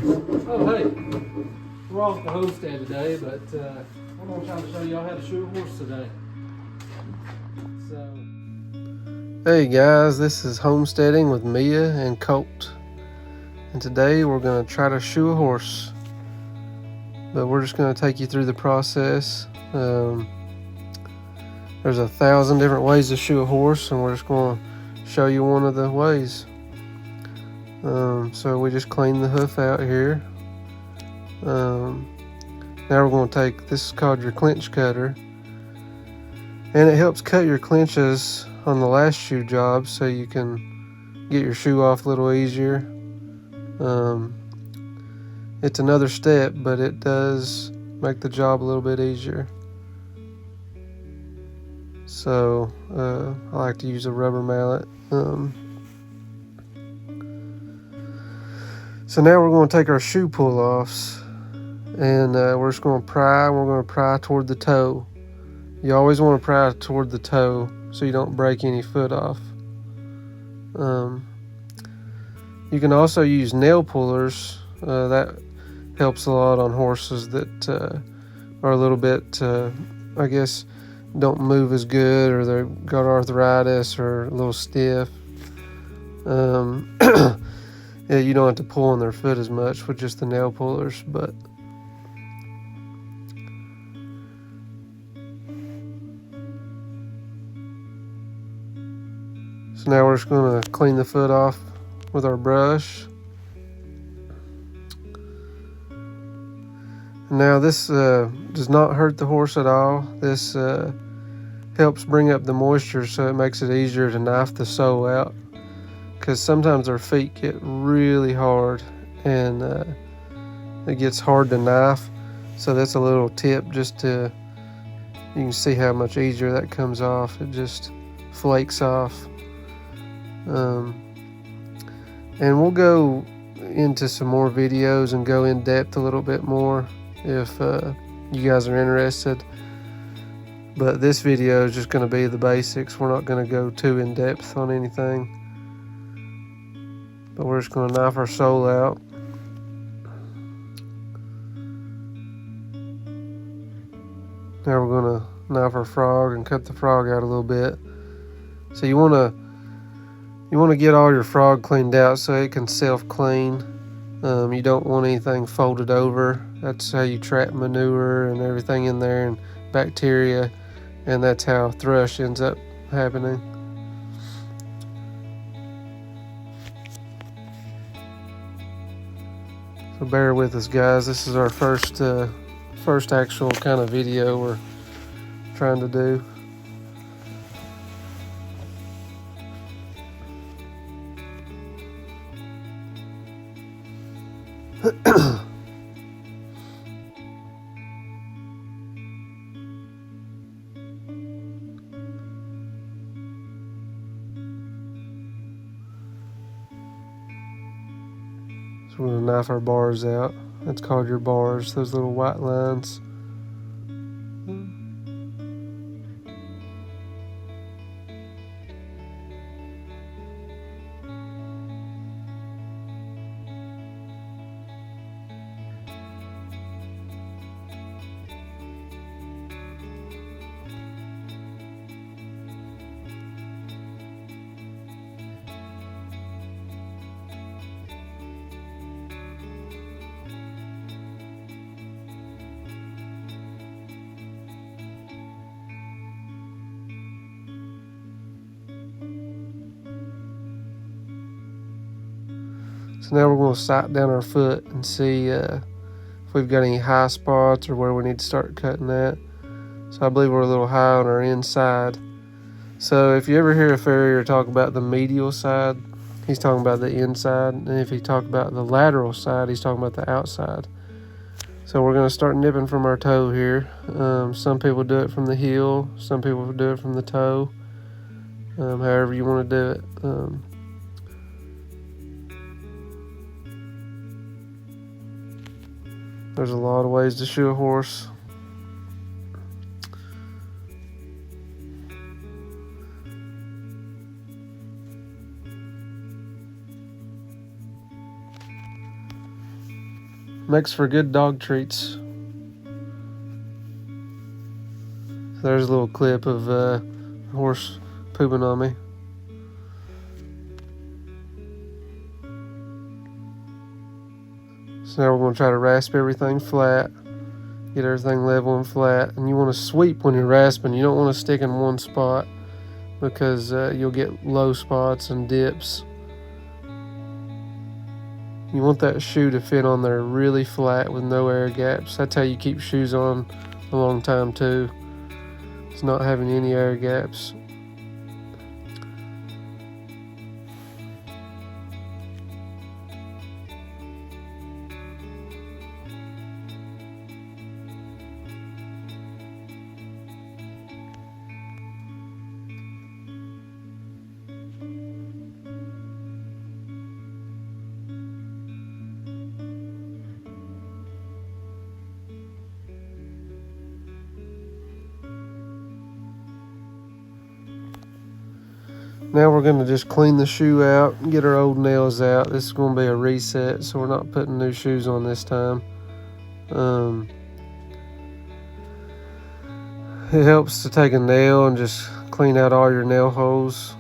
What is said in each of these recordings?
Oh, hey, we're off the homestead today, but I'm going to try to show y'all how to shoe a horse today. Hey guys, this is Homesteading with Mia and Colt, and today we're going to try to shoe a horse, but we're just going to take you through the process. There's 1,000 different ways to shoe a horse, and we're just going to show you one of the ways. So we just clean the hoof out here. Now we're going to take, this is called your clinch cutter, and it helps cut your clinches on the last shoe job so you can get your shoe off a little easier. It's another step, but it does make the job a little bit easier. So I like to use a rubber mallet. So now we're going to take our shoe pull-offs, and we're just going to pry. We're going to pry toward the toe. You always want to pry toward the toe so you don't break any foot off. You can also use nail pullers. That helps a lot on horses that are a little bit, I guess, don't move as good, or they've got arthritis or a little stiff. Yeah, you don't have to pull on their foot as much with just the nail pullers, but so now we're just going to clean the foot off with our brush. Now this does not hurt the horse at all. This helps bring up the moisture, so it makes it easier to knife the sole out, because sometimes their feet get really hard and it gets hard to knife. So that's a little tip, just to, you can see how much easier that comes off. It just flakes off. And we'll go into some more videos and go in depth a little bit more if you guys are interested. But this video is just going to be the basics. We're not going to go too in depth on anything. But we're just going to knife our sole out. Now we're going to knife our frog and cut the frog out a little bit. So you want to get all your frog cleaned out so it can self-clean. You don't want anything folded over. That's how you trap manure and everything in there, and bacteria, and that's how thrush ends up happening. So bear with us, guys. This is our first actual kind of video we're trying to do. So we're going to knife our bars out. That's called your bars, those little white lines. So now we're going to sight down our foot and see if we've got any high spots or where we need to start cutting that. So I believe we're a little high on our inside. So if you ever hear a farrier talk about the medial side, he's talking about the inside. And if he talk about the lateral side, he's talking about the outside. So we're going to start nipping from our toe here. Some people do it from the heel. Some people do it from the toe. However you want to do it. There's a lot of ways to shoe a horse. Makes for good dog treats. There's a little clip of horse pooping on me. So now we're going to try to rasp everything flat, get everything level and flat. And you want to sweep when you're rasping. You don't want to stick in one spot because you'll get low spots and dips. You want that shoe to fit on there really flat with no air gaps. That's how you keep shoes on a long time too. It's not having any air gaps. Now we're going to just clean the shoe out and get our old nails out. This is going to be a reset, so we're not putting new shoes on this time. It helps to take a nail and just clean out all your nail holes.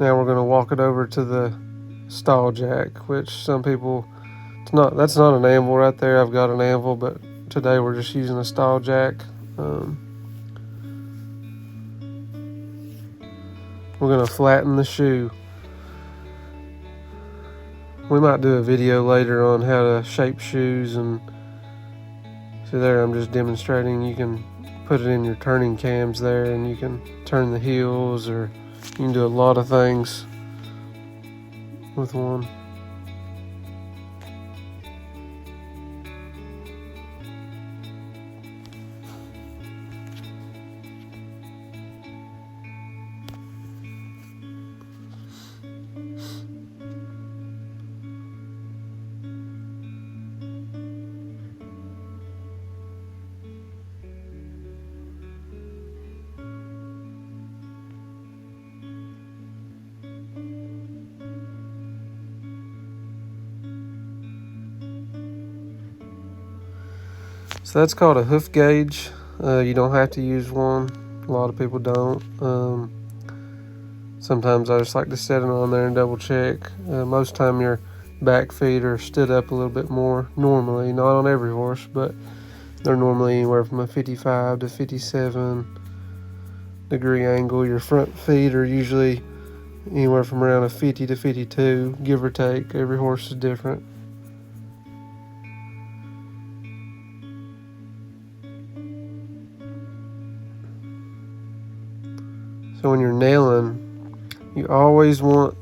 Now we're going to walk it over to the stall jack, which some people, that's not an anvil right there. I've got an anvil, but today we're just using a stall jack. We're going to flatten the shoe. We might do a video later on how to shape shoes, and see there I'm just demonstrating. You can put it in your turning cams there, and you can turn the heels, or you can do a lot of things with one. So that's called a hoof gauge. You don't have to use one. A lot of people don't. Sometimes I just like to set it on there and double check. Most time your back feet are stood up a little bit more normally. Not on every horse, but they're normally anywhere from a 55 to 57 degree angle. Your front feet are usually anywhere from around a 50 to 52, give or take. Every horse is different. So when you're nailing, you always want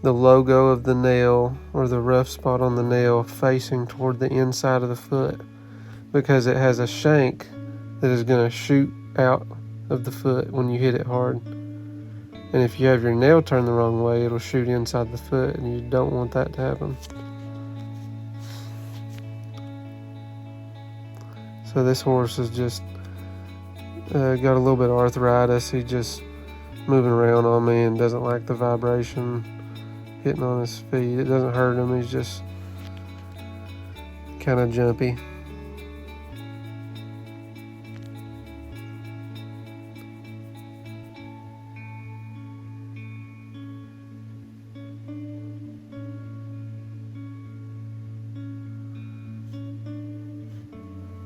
the logo of the nail or the rough spot on the nail facing toward the inside of the foot, because it has a shank that is going to shoot out of the foot when you hit it hard. And if you have your nail turned the wrong way, it'll shoot inside the foot, and you don't want that to happen. So this horse is just got a little bit of arthritis. He just moving around on me and doesn't like the vibration hitting on his feet. It doesn't hurt him. He's just kind of jumpy.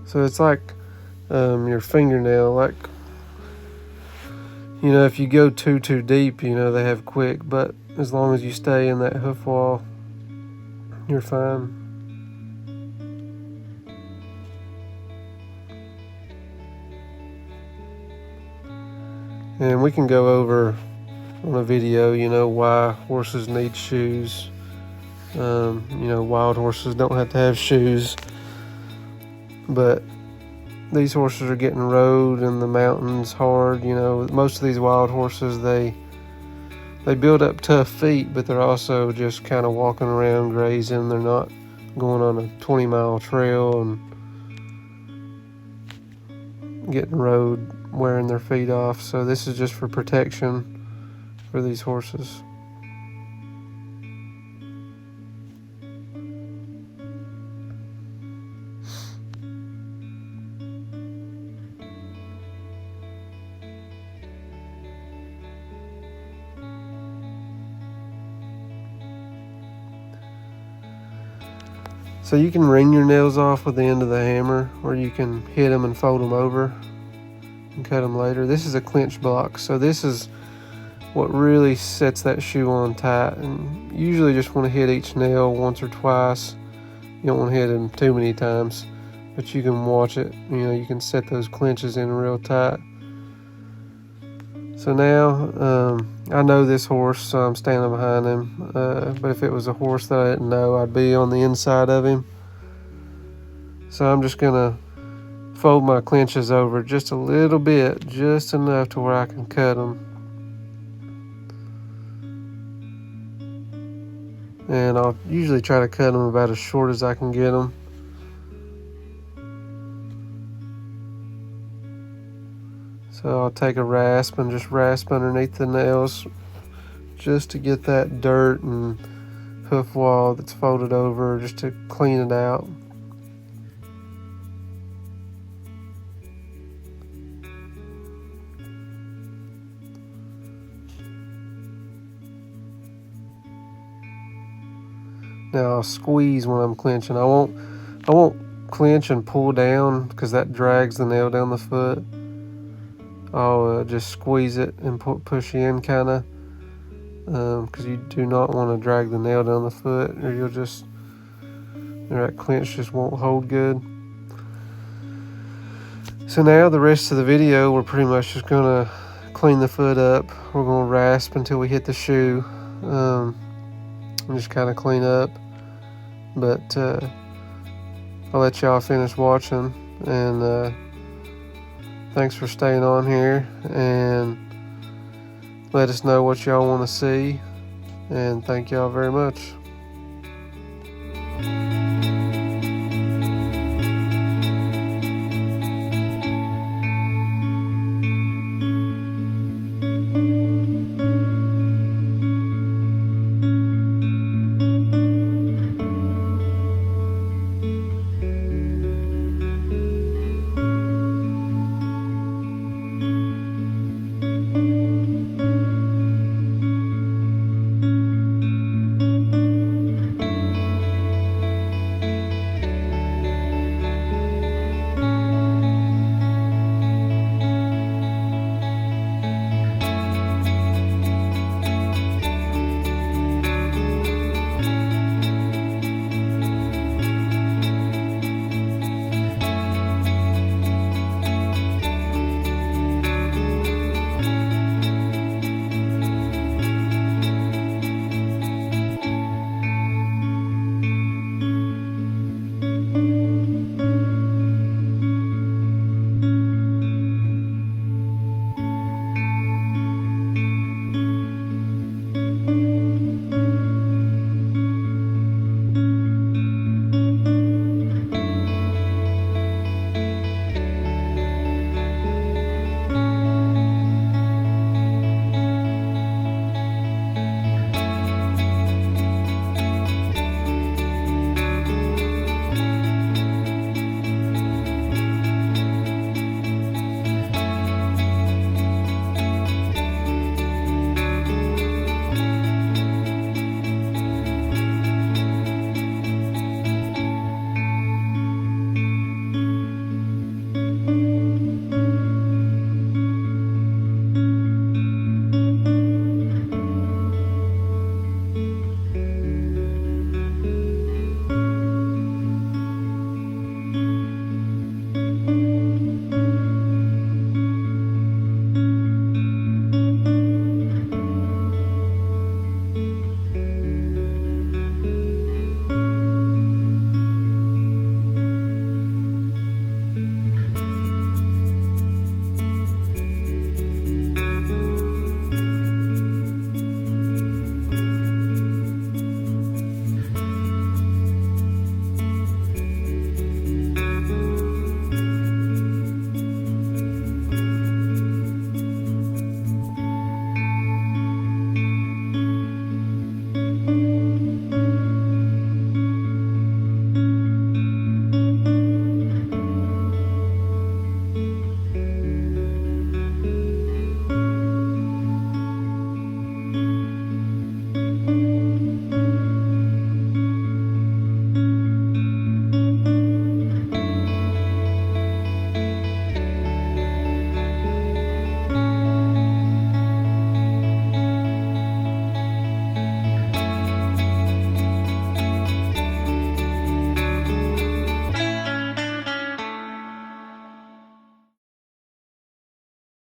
So it's like your fingernail, like, you know, if you go too deep, you know, they have quick, but as long as you stay in that hoof wall, you're fine. And we can go over on a video, you know, why horses need shoes. You know, wild horses don't have to have shoes, but these horses are getting rode in the mountains hard. You know, most of these wild horses, they build up tough feet, but they're also just kind of walking around grazing. They're not going on a 20-mile trail and getting rode, wearing their feet off. So this is just for protection for these horses. So you can wring your nails off with the end of the hammer, or you can hit them and fold them over and cut them later. This is a clinch block, so this is what really sets that shoe on tight. And you usually just want to hit each nail once or twice. You don't want to hit them too many times, but you can watch it. You know, you can set those clinches in real tight. So now, I know this horse, so I'm standing behind him. But if it was a horse that I didn't know, I'd be on the inside of him. So I'm just gonna fold my clinches over just a little bit, just enough to where I can cut them. And I'll usually try to cut them about as short as I can get them. So I'll take a rasp and just rasp underneath the nails just to get that dirt and hoof wall that's folded over, just to clean it out. Now I'll squeeze when I'm clinching. I won't clinch and pull down because that drags the nail down the foot. I'll just squeeze it and push in kind of, because you do not want to drag the nail down the foot, or that clinch just won't hold good. So now the rest of the video, we're pretty much just gonna clean the foot up. We're gonna rasp until we hit the shoe, and just kind of clean up. But I'll let y'all finish watching, and thanks for staying on here, and let us know what y'all want to see, and thank y'all very much.